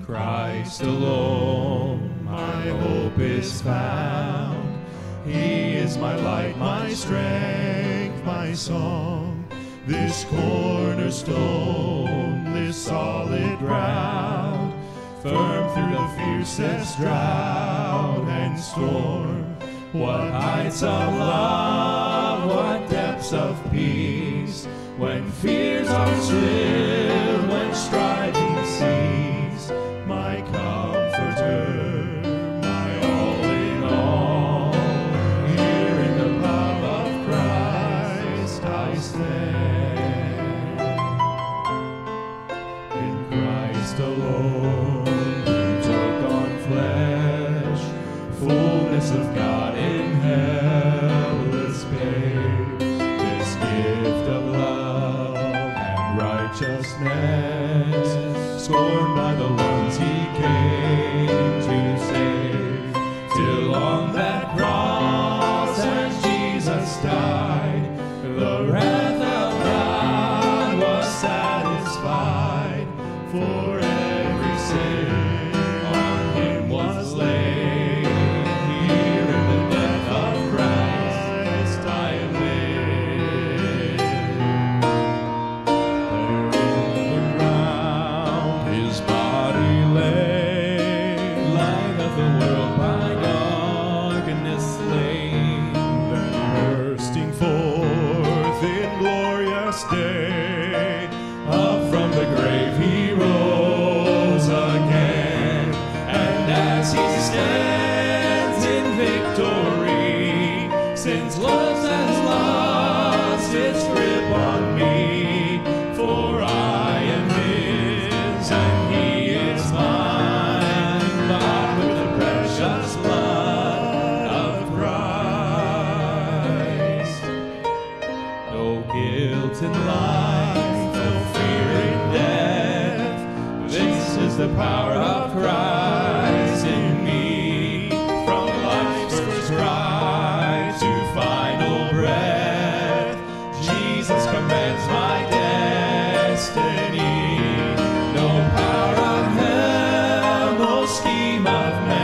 Christ alone my hope is found. He is my light, my strength, my song. This cornerstone, this solid ground, firm through the fiercest drought and storm. What heights of love, what depths of peace, when fears are stilled, when striving cease. My comforter, my all in all, here in the love of Christ I stand. In Christ alone, who took on flesh, fullness of God in helpless babe, this gift of love and righteousness, scorned by the ones he came to save, till on that cross as Jesus died, the wrath of God was satisfied, for every sin on him was laid. Here in the death of Christ I live. There in the ground his body lay, light of the world by darkness slain, then bursting forth in glorious day, up from the grave he rose again, and as he stands in victory, since love has lost its grip on me, for I am his and he is mine, bought with the precious blood of Christ. No guilt in life, no fear in death, this is the power of Christ in me, from life's first cry to final breath. Jesus commands my destiny. No power of hell, no scheme of man